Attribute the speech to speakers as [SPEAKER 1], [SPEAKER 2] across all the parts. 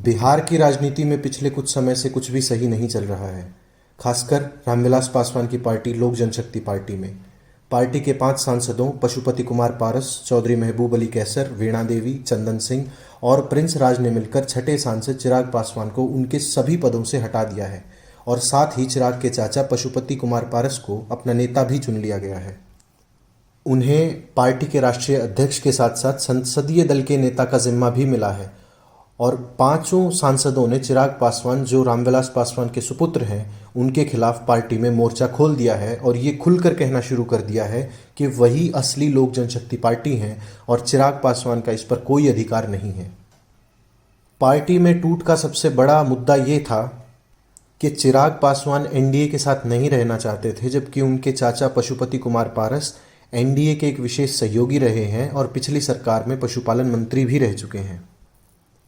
[SPEAKER 1] बिहार की राजनीति में पिछले कुछ समय से कुछ भी सही नहीं चल रहा है, खासकर रामविलास पासवान की पार्टी लोक जनशक्ति पार्टी में। पार्टी के 5 सांसदों पशुपति कुमार पारस, चौधरी महबूब अली कैसर, वीणा देवी, चंदन सिंह और प्रिंस राज ने मिलकर छठे सांसद चिराग पासवान को उनके सभी पदों से हटा दिया है और साथ ही चिराग के चाचा पशुपति कुमार पारस को अपना नेता भी चुन लिया गया है। उन्हें पार्टी के राष्ट्रीय अध्यक्ष के साथ साथ संसदीय दल के नेता का जिम्मा भी मिला है और 5 सांसदों ने चिराग पासवान, जो रामविलास पासवान के सुपुत्र हैं, उनके खिलाफ पार्टी में मोर्चा खोल दिया है और ये खुलकर कहना शुरू कर दिया है कि वही असली लोक जनशक्ति पार्टी हैं और चिराग पासवान का इस पर कोई अधिकार नहीं है। पार्टी में टूट का सबसे बड़ा मुद्दा ये था कि चिराग पासवान एनडीए के साथ नहीं रहना चाहते थे, जबकि उनके चाचा पशुपति कुमार पारस एनडीए के एक विशेष सहयोगी रहे हैं और पिछली सरकार में पशुपालन मंत्री भी रह चुके हैं।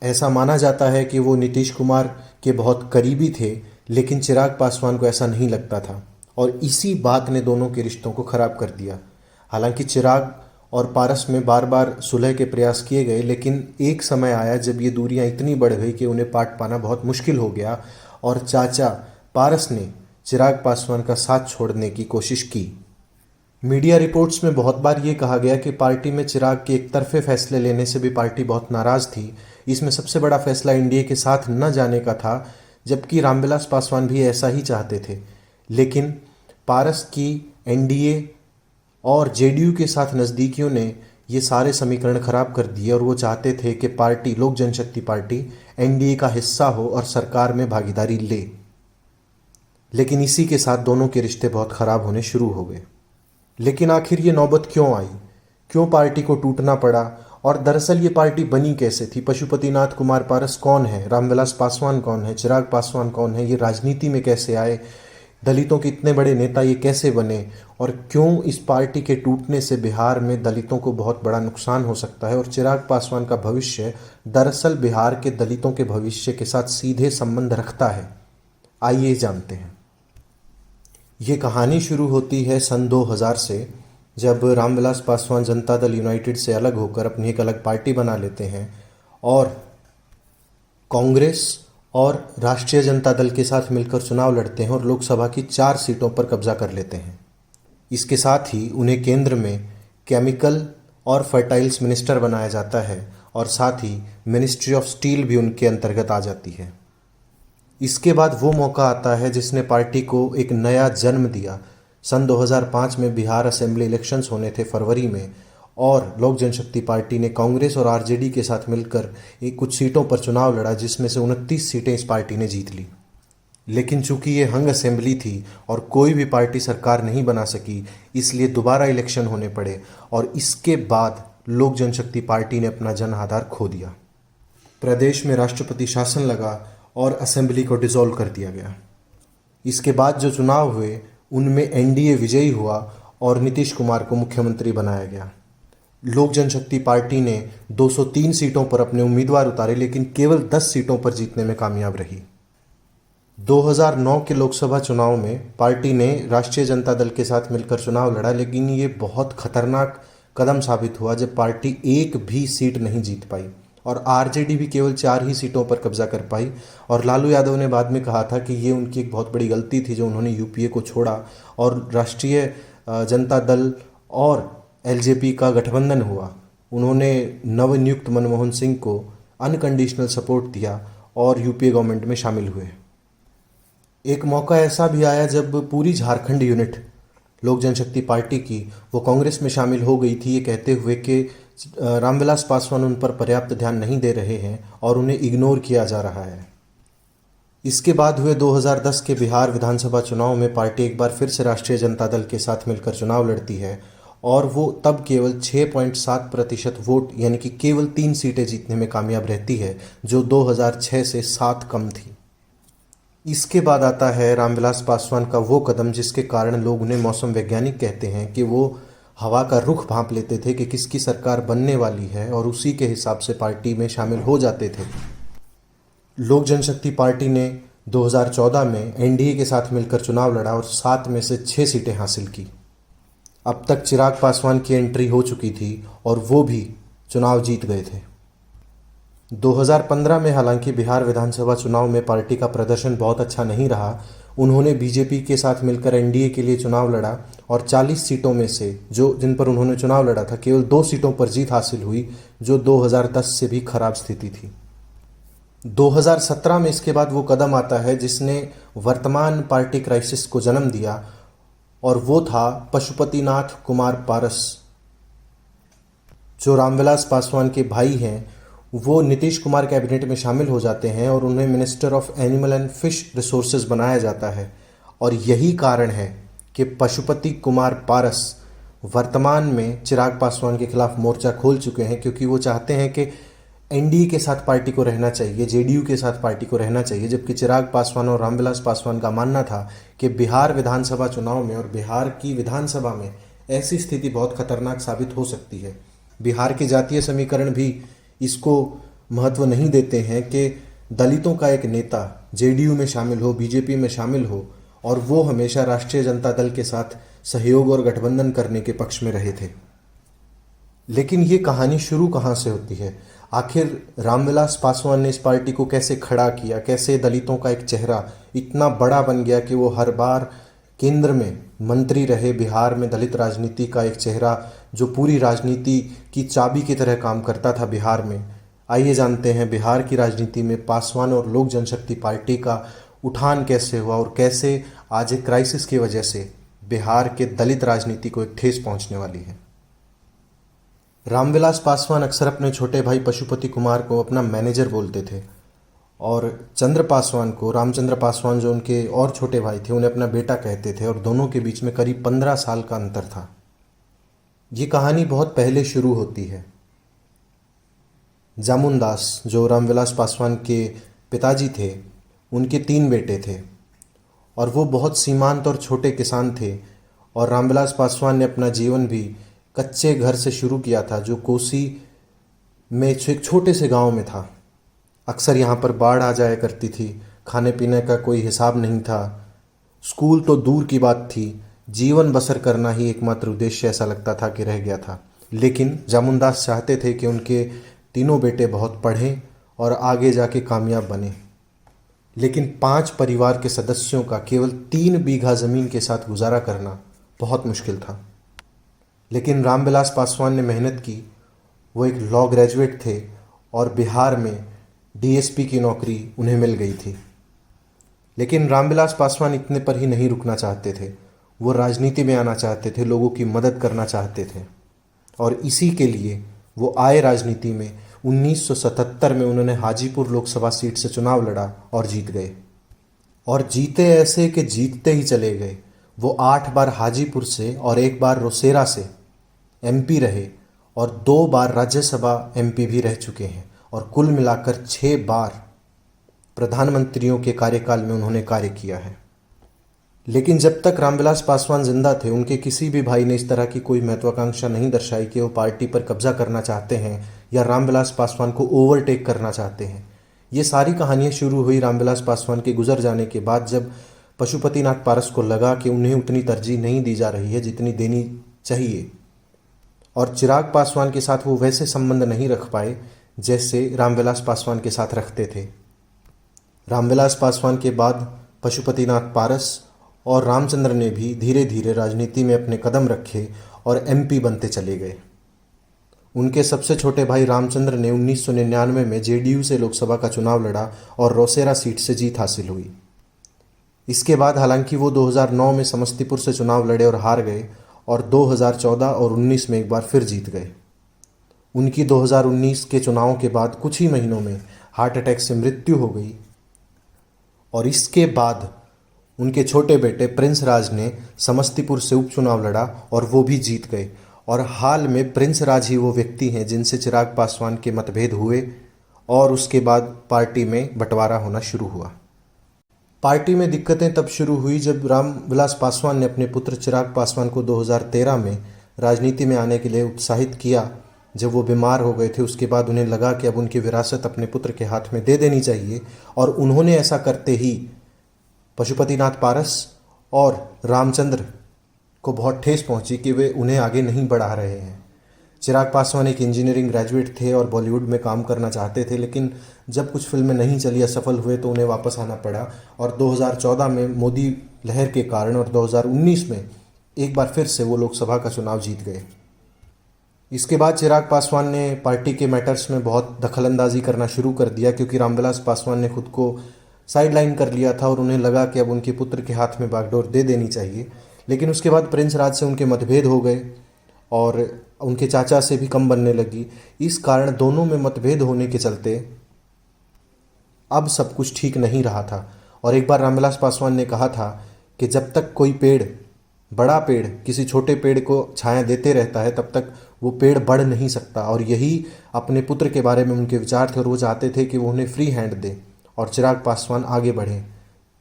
[SPEAKER 1] ऐसा माना जाता है कि वो नीतीश कुमार के बहुत करीबी थे, लेकिन चिराग पासवान को ऐसा नहीं लगता था और इसी बात ने दोनों के रिश्तों को खराब कर दिया। हालांकि चिराग और पारस में बार बार सुलह के प्रयास किए गए, लेकिन एक समय आया जब ये दूरियां इतनी बढ़ गई कि उन्हें पाट पाना बहुत मुश्किल हो गया और चाचा पारस ने चिराग पासवान का साथ छोड़ने की कोशिश की। मीडिया रिपोर्ट्स में बहुत बार ये कहा गया कि पार्टी में चिराग के एकतरफे फैसले लेने से भी पार्टी बहुत नाराज़ थी। इसमें सबसे बड़ा फैसला एनडीए के साथ न जाने का था, जबकि रामविलास पासवान भी ऐसा ही चाहते थे। लेकिन पारस की एनडीए और जेडीयू के साथ नज़दीकियों ने ये सारे समीकरण खराब कर दिए और वो चाहते थे कि पार्टी, लोक जनशक्ति पार्टी, एनडीए का हिस्सा हो और सरकार में भागीदारी ले। लेकिन इसी के साथ दोनों के रिश्ते बहुत ख़राब होने शुरू हो गए। लेकिन आखिर ये नौबत क्यों आई, क्यों पार्टी को टूटना पड़ा और दरअसल ये पार्टी बनी कैसे थी? पशुपतिनाथ कुमार पारस कौन है? रामविलास पासवान कौन है? चिराग पासवान कौन है? ये राजनीति में कैसे आए? दलितों के इतने बड़े नेता ये कैसे बने? और क्यों इस पार्टी के टूटने से बिहार में दलितों को बहुत बड़ा नुकसान हो सकता है और चिराग पासवान का भविष्य दरअसल बिहार के दलितों के भविष्य के साथ सीधे संबंध रखता है? आइए जानते हैं। ये कहानी शुरू होती है सन 2000 से, जब रामविलास पासवान जनता दल यूनाइटेड से अलग होकर अपनी एक अलग पार्टी बना लेते हैं और कांग्रेस और राष्ट्रीय जनता दल के साथ मिलकर चुनाव लड़ते हैं और लोकसभा की 4 सीटों पर कब्जा कर लेते हैं। इसके साथ ही उन्हें केंद्र में केमिकल और फर्टाइल्स मिनिस्टर बनाया जाता है और साथ ही मिनिस्ट्री ऑफ स्टील भी उनके अंतर्गत आ जाती है। इसके बाद वो मौका आता है जिसने पार्टी को एक नया जन्म दिया। सन 2005 में बिहार असेंबली इलेक्शंस होने थे फरवरी में और लोक जनशक्ति पार्टी ने कांग्रेस और आरजेडी के साथ मिलकर कुछ सीटों पर चुनाव लड़ा, जिसमें से 29 सीटें इस पार्टी ने जीत ली। लेकिन चूंकि ये हंग असेंबली थी और कोई भी पार्टी सरकार नहीं बना सकी, इसलिए दोबारा इलेक्शन होने पड़े और इसके बाद लोक जनशक्ति पार्टी ने अपना जन आधार खो दिया। प्रदेश में राष्ट्रपति शासन लगा और असेंबली को डिसॉल्व कर दिया गया। इसके बाद जो चुनाव हुए उनमें एनडीए विजयी हुआ और नीतीश कुमार को मुख्यमंत्री बनाया गया। लोक जनशक्ति पार्टी ने 203 सीटों पर अपने उम्मीदवार उतारे, लेकिन केवल 10 सीटों पर जीतने में कामयाब रही। 2009 के लोकसभा चुनाव में पार्टी ने राष्ट्रीय जनता दल के साथ मिलकर चुनाव लड़ा, लेकिन ये बहुत खतरनाक कदम साबित हुआ जब पार्टी एक भी सीट नहीं जीत पाई और आरजेडी भी केवल 4 ही सीटों पर कब्जा कर पाई। और लालू यादव ने बाद में कहा था कि ये उनकी एक बहुत बड़ी गलती थी जो उन्होंने यूपीए को छोड़ा और राष्ट्रीय जनता दल और एलजेपी का गठबंधन हुआ। उन्होंने नवनियुक्त मनमोहन सिंह को अनकंडीशनल सपोर्ट दिया और यूपीए गवर्नमेंट में शामिल हुए। एक मौका ऐसा भी आया जब पूरी झारखंड यूनिट लोक जनशक्ति पार्टी की वो कांग्रेस में शामिल हो गई थी, ये कहते हुए कि रामविलास पासवान उन पर पर्याप्त ध्यान नहीं दे रहे हैं और उन्हें इग्नोर किया जा रहा है। इसके बाद हुए 2010 के बिहार विधानसभा चुनाव में पार्टी एक बार फिर से राष्ट्रीय जनता दल के साथ मिलकर चुनाव लड़ती है और वो तब केवल 6.7% वोट यानी कि केवल 3 सीटें जीतने में कामयाब रहती है, जो 2006 से 7 कम थी। इसके बाद आता है रामविलास पासवान का वो कदम जिसके कारण लोग उन्हें मौसम वैज्ञानिक कहते हैं कि वो हवा का रुख भांप लेते थे कि किसकी सरकार बनने वाली है और उसी के हिसाब से पार्टी में शामिल हो जाते थे। लोक जनशक्ति पार्टी ने 2014 में एनडीए के साथ मिलकर चुनाव लड़ा और 7 में से 6 सीटें हासिल की। अब तक चिराग पासवान की एंट्री हो चुकी थी और वो भी चुनाव जीत गए थे। 2015 में हालांकि बिहार विधानसभा चुनाव में पार्टी का प्रदर्शन बहुत अच्छा नहीं रहा। उन्होंने बीजेपी के साथ मिलकर एनडीए के लिए चुनाव लड़ा और 40 सीटों में से जिन पर उन्होंने चुनाव लड़ा था, केवल 2 सीटों पर जीत हासिल हुई, जो 2010 से भी खराब स्थिति थी। 2017 में इसके बाद वो कदम आता है जिसने वर्तमान पार्टी क्राइसिस को जन्म दिया, और वो था पशुपतिनाथ कुमार पारस, जो रामविलास पासवान के भाई हैं। वो नीतीश कुमार कैबिनेट में शामिल हो जाते हैं और उन्हें minister of animal and fish resources बनाया जाता है। और यही कारण है कि पशुपति कुमार पारस वर्तमान में चिराग पासवान के खिलाफ मोर्चा खोल चुके हैं, क्योंकि वो चाहते हैं कि एनडीए के साथ पार्टी को रहना चाहिए, जेडीयू के साथ पार्टी को रहना चाहिए, जबकि चिराग पासवान और रामविलास पासवान का मानना था कि बिहार विधानसभा चुनाव में और बिहार की विधानसभा में ऐसी स्थिति बहुत खतरनाक साबित हो सकती है। बिहार के जातीय समीकरण भी इसको महत्व नहीं देते हैं कि दलितों का एक नेता जेडीयू में शामिल हो, बीजेपी में शामिल हो, और वो हमेशा राष्ट्रीय जनता दल के साथ सहयोग और गठबंधन करने के पक्ष में रहे थे। लेकिन ये कहानी शुरू कहाँ से होती है? आखिर रामविलास पासवान ने इस पार्टी को कैसे खड़ा किया, कैसे दलितों का एक चेहरा इतना बड़ा बन गया कि वो हर बार केंद्र में मंत्री रहे। बिहार में दलित राजनीति का एक चेहरा जो पूरी राजनीति की चाबी की तरह काम करता था बिहार में। आइए जानते हैं बिहार की राजनीति में पासवान और लोक जनशक्ति पार्टी का उठान कैसे हुआ और कैसे आज एक क्राइसिस की वजह से बिहार के दलित राजनीति को एक ठेस पहुंचने वाली है। रामविलास पासवान अक्सर अपने छोटे भाई पशुपति कुमार को अपना मैनेजर बोलते थे, और चंद्र पासवान को, रामचंद्र पासवान जो उनके और छोटे भाई थे, उन्हें अपना बेटा कहते थे, और दोनों के बीच में करीब 15 साल का अंतर था। ये कहानी बहुत पहले शुरू होती है। जामुनदास, जो रामविलास पासवान के पिताजी थे, उनके 3 बेटे थे और वो बहुत सीमांत और छोटे किसान थे। और रामविलास पासवान ने अपना जीवन भी कच्चे घर से शुरू किया था, जो कोसी में एक छोटे से गांव में था। अक्सर यहाँ पर बाढ़ आ जाया करती थी, खाने पीने का कोई हिसाब नहीं था, स्कूल तो दूर की बात थी, जीवन बसर करना ही एकमात्र उद्देश्य ऐसा लगता था कि रह गया था। लेकिन जामुनदास चाहते थे कि उनके तीनों बेटे बहुत पढ़ें और आगे जाके कामयाब बने। लेकिन 5 परिवार के सदस्यों का केवल 3 बीघा ज़मीन के साथ गुजारा करना बहुत मुश्किल था। लेकिन रामविलास पासवान ने मेहनत की। वो एक लॉ ग्रेजुएट थे और बिहार में डीएसपी की नौकरी उन्हें मिल गई थी। लेकिन रामविलास पासवान इतने पर ही नहीं रुकना चाहते थे। वो राजनीति में आना चाहते थे, लोगों की मदद करना चाहते थे, और इसी के लिए वो आए राजनीति में। 1977 में उन्होंने हाजीपुर लोकसभा सीट से चुनाव लड़ा और जीत गए, और जीते ऐसे कि जीतते ही चले गए। वो 8 बार हाजीपुर से और 1 बार रोसेरा से एमपी रहे, और 2 बार राज्यसभा एमपी भी रह चुके हैं, और कुल मिलाकर 6 बार प्रधानमंत्रियों के कार्यकाल में उन्होंने कार्य किया है। लेकिन जब तक रामविलास पासवान जिंदा थे, उनके किसी भी भाई ने इस तरह की कोई महत्वाकांक्षा नहीं दर्शाई कि वो पार्टी पर कब्जा करना चाहते हैं या रामविलास पासवान को ओवरटेक करना चाहते हैं। ये सारी कहानियाँ शुरू हुई रामविलास पासवान के गुजर जाने के बाद, जब पशुपतिनाथ पारस को लगा कि उन्हें उतनी तरजीह नहीं दी जा रही है जितनी देनी चाहिए, और चिराग पासवान के साथ वो वैसे संबंध नहीं रख पाए जैसे रामविलास पासवान के साथ रखते थे। रामविलास पासवान के बाद पशुपतिनाथ पारस और रामचंद्र ने भी धीरे धीरे राजनीति में अपने कदम रखे और एमपी बनते चले गए। उनके सबसे छोटे भाई रामचंद्र ने 1999 में जेडीयू से लोकसभा का चुनाव लड़ा और रोसेरा सीट से जीत हासिल हुई। इसके बाद हालांकि वो 2009 में समस्तीपुर से चुनाव लड़े और हार गए, और 2014 और 19 में एक बार फिर जीत गए। उनकी 2019 के चुनावों के बाद कुछ ही महीनों में हार्ट अटैक से मृत्यु हो गई, और इसके बाद उनके छोटे बेटे प्रिंस राज ने समस्तीपुर से उपचुनाव लड़ा और वो भी जीत गए। और हाल में प्रिंस राज ही वो व्यक्ति हैं जिनसे चिराग पासवान के मतभेद हुए, और उसके बाद पार्टी में बंटवारा होना शुरू हुआ। पार्टी में दिक्कतें तब शुरू हुई जब रामविलास पासवान ने अपने पुत्र चिराग पासवान को 2013 में राजनीति में आने के लिए उत्साहित किया। जब वो बीमार हो गए थे, उसके बाद उन्हें लगा कि अब उनकी विरासत अपने पुत्र के हाथ में दे देनी चाहिए, और उन्होंने ऐसा करते ही पशुपतिनाथ पारस और रामचंद्र को बहुत ठेस पहुंची कि वे उन्हें आगे नहीं बढ़ा रहे हैं। चिराग पासवान एक इंजीनियरिंग ग्रेजुएट थे और बॉलीवुड में काम करना चाहते थे, लेकिन जब कुछ फिल्में नहीं चली, असफल हुए, तो उन्हें वापस आना पड़ा और 2014 में मोदी लहर के कारण और 2019 में एक बार फिर से वो लोकसभा का चुनाव जीत गए। इसके बाद चिराग पासवान ने पार्टी के मैटर्स में बहुत दखलंदाजी करना शुरू कर दिया, क्योंकि रामविलास पासवान ने खुद को साइडलाइन कर लिया था और उन्हें लगा कि अब उनके पुत्र के हाथ में बागडोर दे देनी चाहिए। लेकिन उसके बाद प्रिंस राज से उनके मतभेद हो गए और उनके चाचा से भी कम बनने लगी। इस कारण दोनों में मतभेद होने के चलते अब सब कुछ ठीक नहीं रहा था। और एक बार रामविलास पासवान ने कहा था कि जब तक कोई पेड़, बड़ा पेड़, किसी छोटे पेड़ को छाया देते रहता है, तब तक वो पेड़ बढ़ नहीं सकता। और यही अपने पुत्र के बारे में उनके विचार थे और वो चाहते थे कि वो उन्हें फ्री हैंड दे और चिराग पासवान आगे बढ़ें।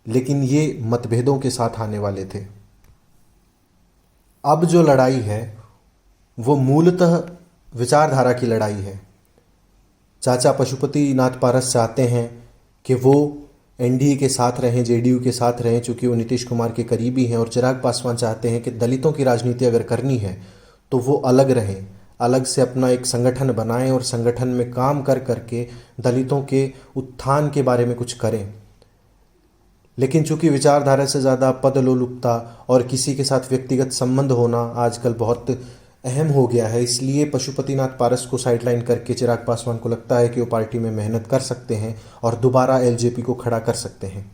[SPEAKER 1] लेकिन ये मतभेदों के साथ आने वाले थे। अब जो लड़ाई है वो मूलतः विचारधारा की लड़ाई है। चाचा पशुपति नाथ पारस चाहते हैं कि वो एनडीए के साथ रहें, जेडीयू के साथ रहें, चूँकि वो नीतीश कुमार के करीबी हैं। और चिराग पासवान चाहते हैं कि दलितों की राजनीति अगर करनी है तो वो अलग रहें, अलग से अपना एक संगठन बनाएं और संगठन में काम कर करके दलितों के उत्थान के बारे में कुछ करें। लेकिन चूंकि विचारधारा से ज़्यादा पदलोलुपता और किसी के साथ व्यक्तिगत संबंध होना आजकल बहुत अहम हो गया है, इसलिए पशुपतिनाथ पारस को साइडलाइन करके चिराग पासवान को लगता है कि वो पार्टी में मेहनत कर सकते हैं और दोबारा एलजेपी को खड़ा कर सकते हैं।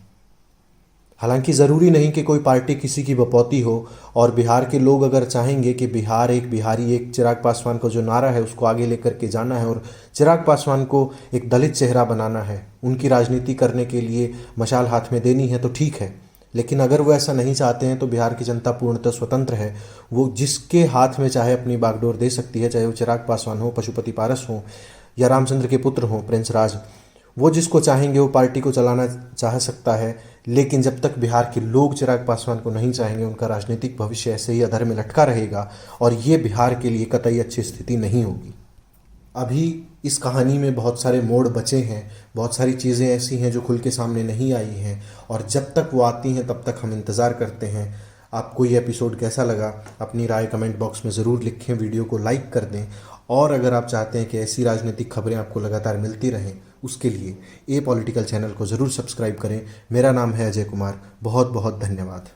[SPEAKER 1] हालांकि ज़रूरी नहीं कि कोई पार्टी किसी की बपौती हो, और बिहार के लोग अगर चाहेंगे कि बिहार एक, बिहारी एक, चिराग पासवान का जो नारा है उसको आगे लेकर के जाना है और चिराग पासवान को एक दलित चेहरा बनाना है, उनकी राजनीति करने के लिए मशाल हाथ में देनी है, तो ठीक है। लेकिन अगर वो ऐसा नहीं चाहते हैं तो बिहार की जनता पूर्णतः स्वतंत्र है। वो जिसके हाथ में चाहे अपनी बागडोर दे सकती है, चाहे वो चिराग पासवान हो, पशुपति पारस हो या रामचंद्र के पुत्र हों प्रिंस राज। वो जिसको चाहेंगे वो पार्टी को चलाना चाह सकता है। लेकिन जब तक बिहार के लोग चिराग पासवान को नहीं चाहेंगे, उनका राजनीतिक भविष्य ऐसे ही अधर में लटका रहेगा और ये बिहार के लिए कतई अच्छी स्थिति नहीं होगी। अभी इस कहानी में बहुत सारे मोड़ बचे हैं, बहुत सारी चीज़ें ऐसी हैं जो खुल के सामने नहीं आई हैं, और जब तक वो आती हैं तब तक हम इंतज़ार करते हैं। आपको ये एपिसोड कैसा लगा, अपनी राय कमेंट बॉक्स में ज़रूर लिखें, वीडियो को लाइक कर दें। और अगर आप चाहते हैं कि ऐसी राजनीतिक खबरें आपको लगातार मिलती रहें, उसके लिए ए पॉलिटिकल चैनल को ज़रूर सब्सक्राइब करें। मेरा नाम है अजय कुमार। बहुत बहुत धन्यवाद।